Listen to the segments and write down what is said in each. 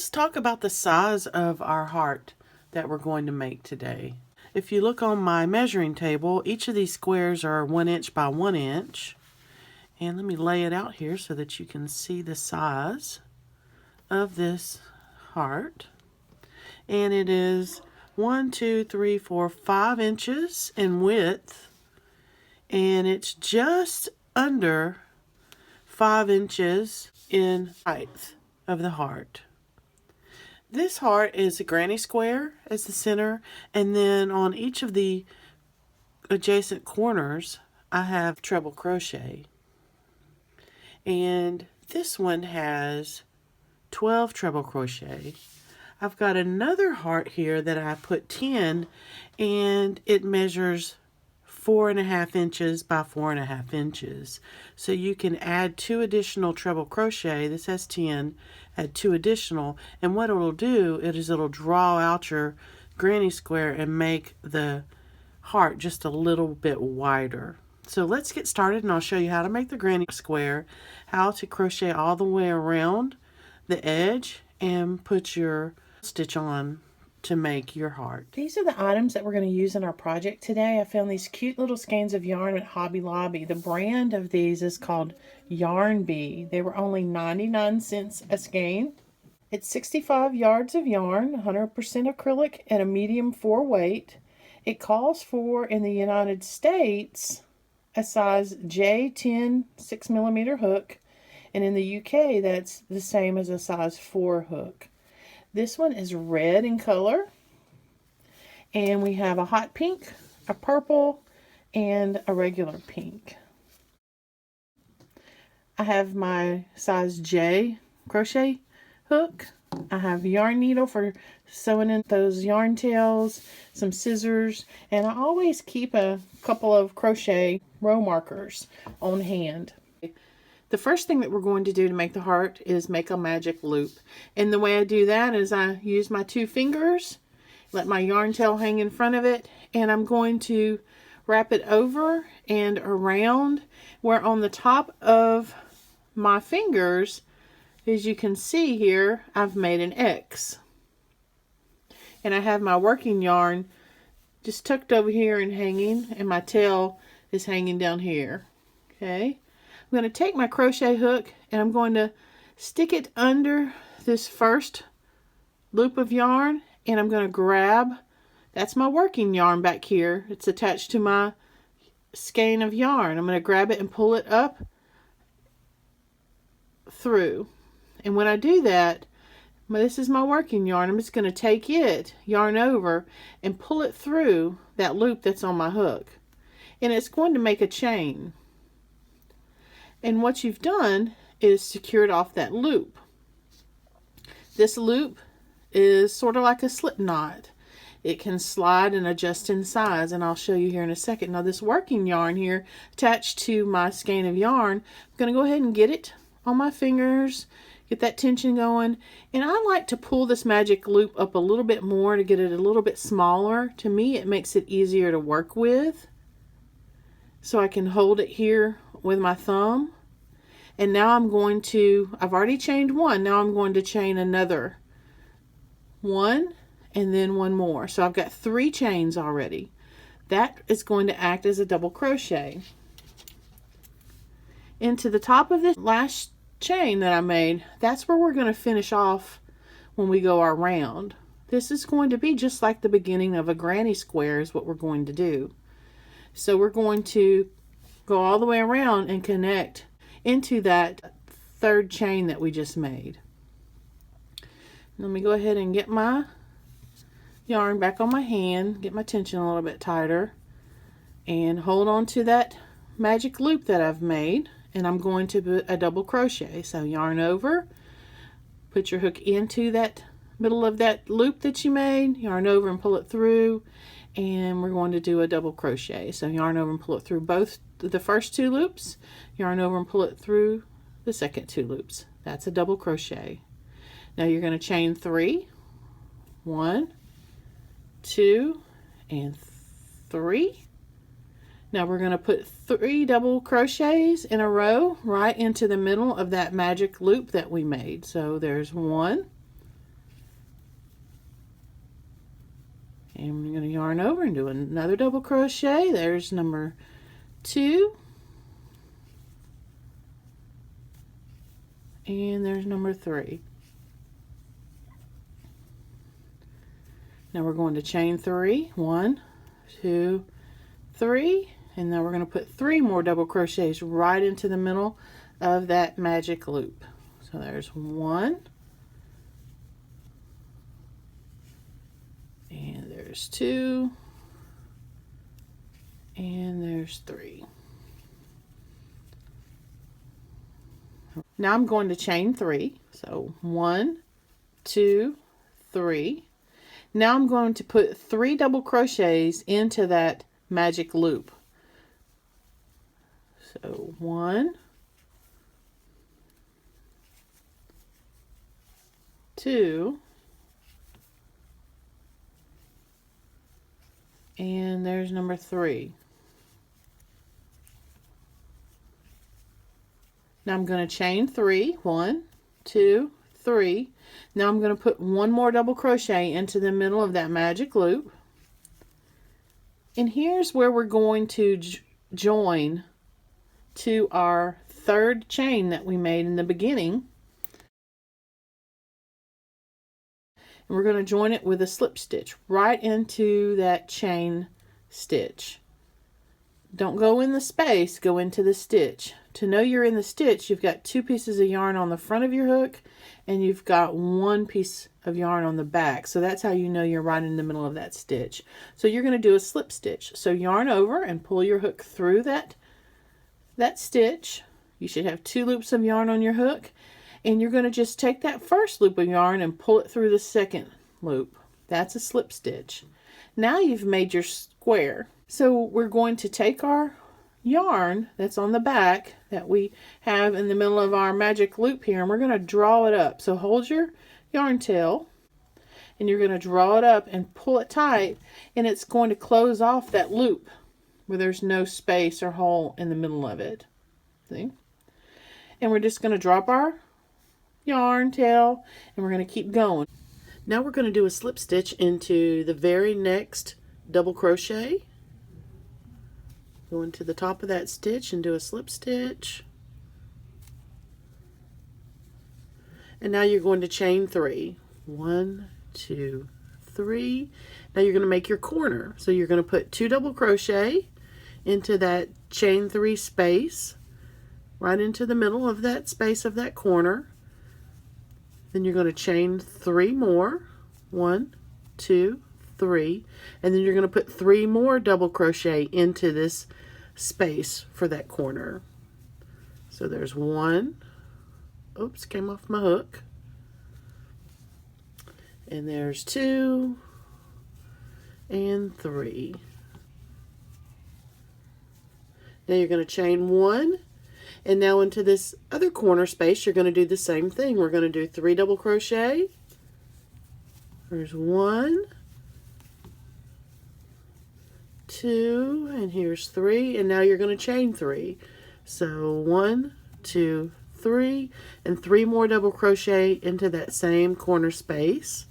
Let's talk about the size of our heart that we're going to make today. If you look on my measuring table, each of these squares are 1 inch by 1 inch. And let me lay it out here so that you can see the size of this heart. And it is 1, 2, 3, 4, 5 inches in width. And it's just under 5 inches in height of the heart. This heart is a granny square as the center, and then on each of the adjacent corners I have treble crochet. And this one has 12 treble crochet. I've got another heart here that I put 10, and it measures 4.5 inches by 4.5 inches. So you can add 2 additional treble crochet. This has 10, add 2 additional, and what it'll do is it'll draw out your granny square and make the heart just a little bit wider. So let's get started, and I'll show you how to make the granny square, how to crochet all the way around the edge and put your stitch on to make your heart. These are the items that we're going to use in our project today. I found these cute little skeins of yarn at Hobby Lobby. The brand of these is called Yarn Bee. They were only 99 cents a skein. It's 65 yards of yarn, 100% acrylic at a medium 4 weight. It calls for, in the United States, a size J10 6mm hook, and in the UK that's the same as a size 4 hook. This one is red in color, and we have a hot pink, a purple, and a regular pink. I have my size J crochet hook. I have a yarn needle for sewing in those yarn tails, some scissors, and I always keep a couple of crochet row markers on hand. The first thing that we're going to do to make the heart is make a magic loop. And the way I do that is I use my 2 fingers, let my yarn tail hang in front of it, and I'm going to wrap it over and around, where on the top of my fingers, as you can see here, I've made an X. And I have my working yarn just tucked over here and hanging, and my tail is hanging down here. Okay. I'm going to take my crochet hook and I'm going to stick it under this first loop of yarn, and I'm going to grab, that's my working yarn back here. It's attached to my skein of yarn. I'm going to grab it and pull it up through. And when I do that, this is my working yarn. I'm just going to take it, yarn over, and pull it through that loop that's on my hook. And it's going to make a chain. And what you've done is secured off that loop. This loop is sort of like a slip knot. It can slide and adjust in size, and I'll show you here in a second. Now this working yarn here attached to my skein of yarn, I'm going to go ahead and get it on my fingers, get that tension going. And I like to pull this magic loop up a little bit more to get it a little bit smaller. To me, it makes it easier to work with. So I can hold it here with my thumb. And now I'm going to, I've already chained one, now I'm going to chain another one and then one more. So I've got 3 chains already. That is going to act as a double crochet. Into the top of this last chain that I made, that's where we're going to finish off when we go our round. This is going to be just like the beginning of a granny square is what we're going to do. So we're going to go all the way around and connect into that 3rd chain that we just made. Let me go ahead and get my yarn back on my hand, get my tension a little bit tighter, and hold on to that magic loop that I've made, and I'm going to put a double crochet. So yarn over, put your hook into that middle of that loop that you made, yarn over and pull it through, and we're going to do a double crochet. So yarn over and pull it through both the first 2 loops, yarn over and pull it through the second 2 loops. That's a double crochet. Now you're going to chain 3, 1, 2, and 3. Now we're going to put 3 double crochets in a row right into the middle of that magic loop that we made. So there's 1, And we're going to yarn over and do another double crochet. There's number 2. And there's number 3. Now we're going to chain 3. 1, 2, 3. And now we're going to put 3 more double crochets right into the middle of that magic loop. So there's 1. And there's 2. And there's 3. Now I'm going to chain 3. So 1, 2, 3. Now I'm going to put 3 double crochets into that magic loop. So 1, 2, and there's number 3. Now I'm going to chain 3. 1, 2, 3. Now I'm going to put 1 more double crochet into the middle of that magic loop. And here's where we're going to join to our 3rd chain that we made in the beginning. And we're going to join it with a slip stitch right into that chain stitch. Don't go in the space, go into the stitch. To know you're in the stitch, you've got 2 pieces of yarn on the front of your hook and you've got 1 piece of yarn on the back. So that's how you know you're right in the middle of that stitch. So you're going to do a slip stitch. So yarn over and pull your hook through that stitch. You should have 2 loops of yarn on your hook, and you're going to just take that first loop of yarn and pull it through the second loop. That's a slip stitch. Now you've made your square. So we're going to take our yarn that's on the back that we have in the middle of our magic loop here, and we're going to draw it up. So hold your yarn tail and you're going to draw it up and pull it tight, and it's going to close off that loop where there's no space or hole in the middle of it. See? And we're just going to drop our yarn tail and we're going to keep going. Now we're going to do a slip stitch into the very next double crochet. Go into the top of that stitch and do a slip stitch. And now you're going to chain 3. 1, 2, 3. Now you're going to make your corner. So you're going to put 2 double crochet into that chain 3 space, right into the middle of that space of that corner. Then you're going to chain 3 more. 1, 2, 3. And then you're going to put 3 more double crochet into this space for that corner. So there's 1. Oops, came off my hook. And there's 2 and 3. Now you're going to chain 1, and now into this other corner space you're going to do the same thing. We're going to do 3 double crochet. There's 1, 2, and here's 3, and now you're going to chain 3. So 1, 2, 3, and 3 more double crochet into that same corner space.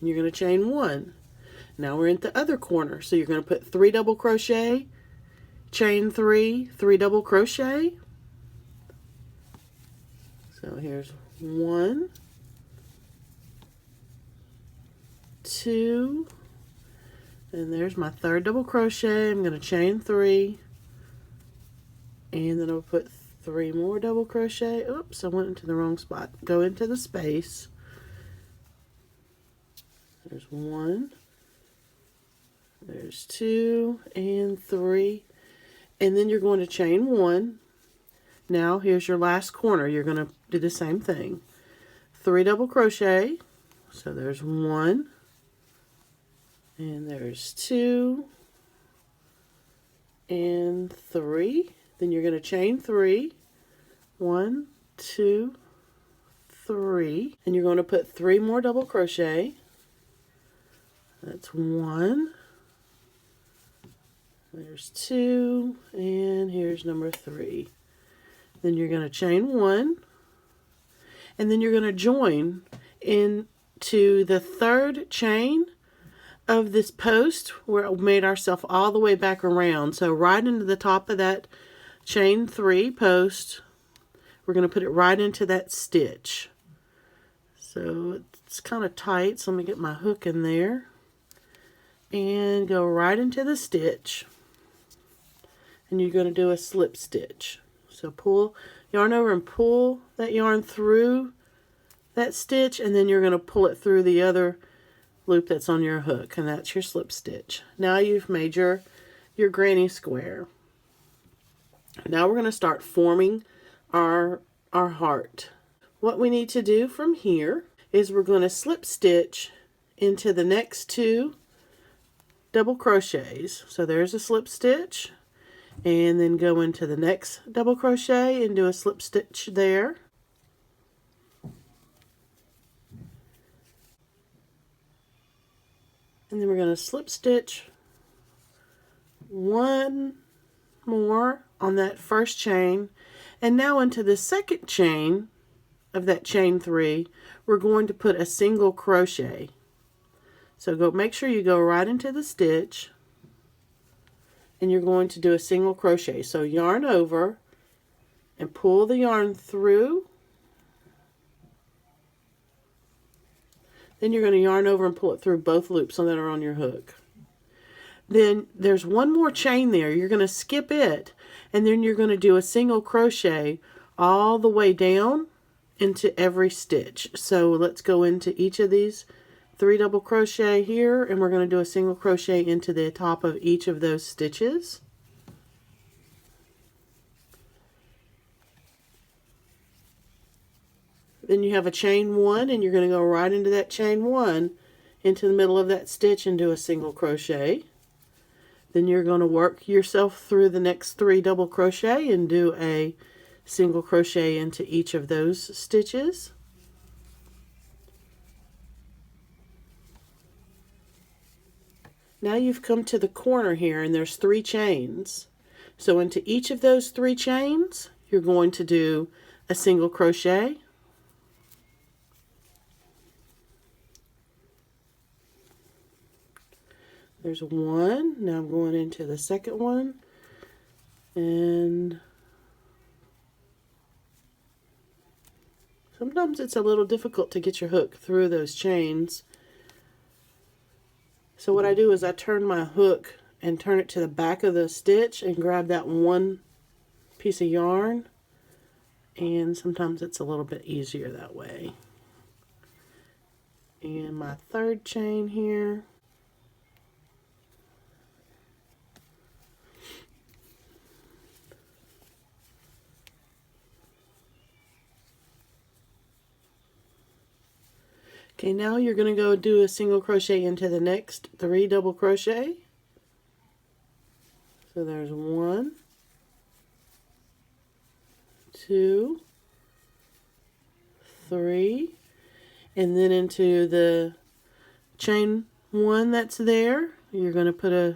You're going to chain 1. Now we're in the other corner, so you're going to put 3 double crochet, chain 3, 3 double crochet. So here's 1, 2, and there's my 3rd double crochet. I'm going to chain 3, and then I'll put 3 more double crochet. Oops, I went into the wrong spot. Go into the space. There's 1, there's 2, and 3, and then you're going to chain 1. Now here's your last corner. You're going to do the same thing. 3 double crochet. So there's 1, and there's 2, and 3. Then you're going to chain 3. 1, 2, 3, and you're going to put 3 more double crochet. That's 1. There's 2, and here's number 3. Then you're going to chain 1, and then you're going to join into the 3rd chain of this post where we made ourselves all the way back around. So right into the top of that chain 3 post, we're going to put it right into that stitch. So it's kind of tight, so let me get my hook in there and go right into the stitch, and you're going to do a slip stitch. So pull yarn over and pull that yarn through that stitch, and then you're going to pull it through the other loop that's on your hook, and that's your slip stitch. Now you've made your granny square. Now we're going to start forming our heart. What we need to do from here is we're going to slip stitch into the next 2 double crochets. So there's a slip stitch, and then go into the next double crochet and do a slip stitch there. And then we're going to slip stitch 1 more on that first chain, and now into the second chain of that chain 3 we're going to put a single crochet. So make sure you go right into the stitch, and you're going to do a single crochet. So yarn over and pull the yarn through, then you're going to yarn over and pull it through both loops that are on your hook. Then there's 1 more chain there. You're going to skip it, and then you're going to do a single crochet all the way down into every stitch. So let's go into each of these 3 double crochet here, and we're going to do a single crochet into the top of each of those stitches. Then you have a chain 1, and you're going to go right into that chain 1 into the middle of that stitch and do a single crochet. Then you're going to work yourself through the next 3 double crochet and do a single crochet into each of those stitches. Now you've come to the corner here, and there's 3 chains. So into each of those 3 chains, you're going to do a single crochet. There's 1. Now I'm going into the second one, and sometimes it's a little difficult to get your hook through those chains. So what I do is I turn my hook and turn it to the back of the stitch and grab that 1 piece of yarn, and sometimes it's a little bit easier that way. And my 3rd chain here. Okay, now you're going to go do a single crochet into the next 3 double crochet. So there's 1, 2, 3, and then into the chain 1 that's there, you're going to put a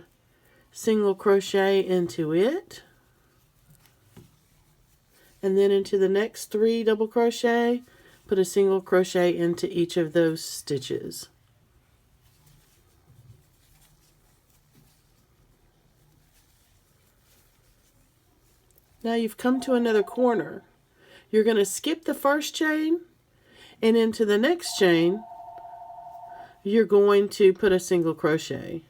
single crochet into it, and then into the next 3 double crochet, put a single crochet into each of those stitches. Now you've come to another corner. You're going to skip the first chain, and into the next chain you're going to put a single crochet.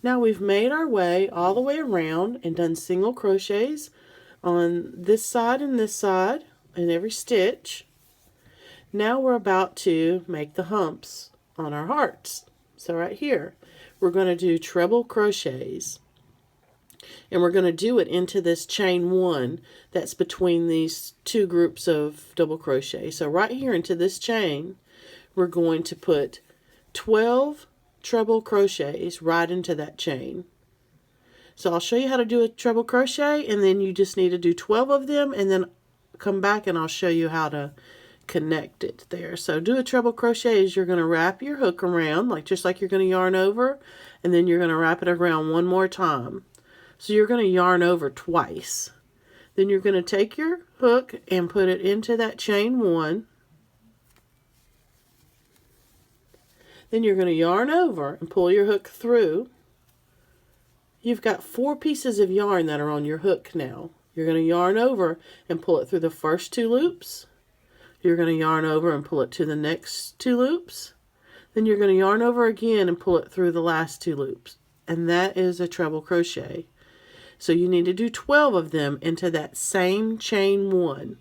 Now we've made our way all the way around and done single crochets on this side and this side in every stitch. Now we're about to make the humps on our hearts. So right here we're going to do treble crochets, and we're going to do it into this chain 1 that's between these 2 groups of double crochet. So right here into this chain we're going to put 12 treble crochets right into that chain. So I'll show you how to do a treble crochet, and then you just need to do 12 of them, and then come back and I'll show you how to connect it there. So do a treble crochet is you're going to wrap your hook around, just like you're going to yarn over, and then you're going to wrap it around one more time. So you're going to yarn over twice. Then you're going to take your hook and put it into that chain 1. Then you're going to yarn over and pull your hook through. You've got 4 pieces of yarn that are on your hook now. You're going to yarn over and pull it through the first 2 loops. You're going to yarn over and pull it to the next 2 loops. Then you're going to yarn over again and pull it through the last 2 loops. And that is a treble crochet. So you need to do 12 of them into that same chain 1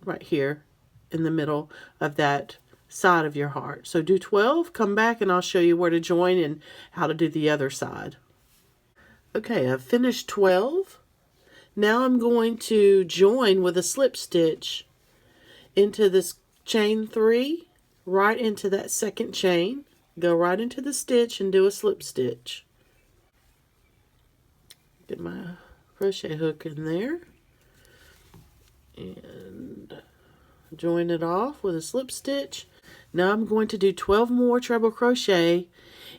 right here in the middle of that side of your heart. So do 12, come back, and I'll show you where to join and how to do the other side. Okay, I've finished 12. Now I'm going to join with a slip stitch into this chain 3, right into that second chain. Go right into the stitch and do a slip stitch. Get my crochet hook in there and join it off with a slip stitch. Now I'm going to do 12 more treble crochet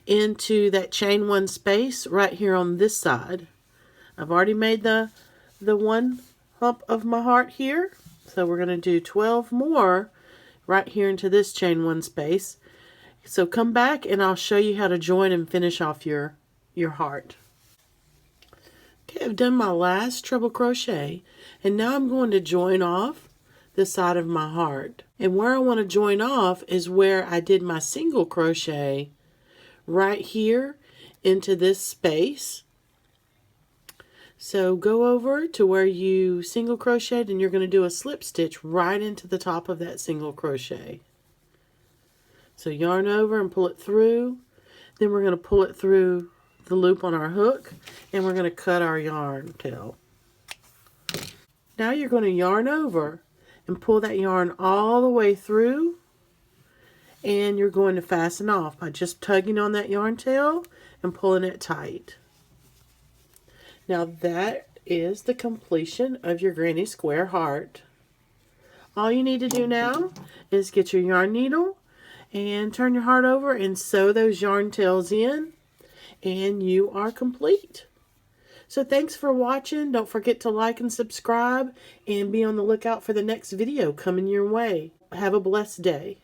into that chain 1 space right here on this side. I've already made the one hump of my heart here, so we're going to do 12 more right here into this chain 1 space. So come back and I'll show you how to join and finish off your heart. Okay, I've done my last treble crochet, and now I'm going to join off the side of my heart. And where I want to join off is where I did my single crochet right here into this space. So go over to where you single crocheted, and you're going to do a slip stitch right into the top of that single crochet. So yarn over and pull it through. Then we're going to pull it through the loop on our hook, and we're going to cut our yarn tail. Now you're going to yarn over and pull that yarn all the way through, and you're going to fasten off by just tugging on that yarn tail and pulling it tight. Now that is the completion of your granny square heart. All you need to do now is get your yarn needle and turn your heart over and sew those yarn tails in, and you are complete. So thanks for watching. Don't forget to like and subscribe, and be on the lookout for the next video coming your way. Have a blessed day.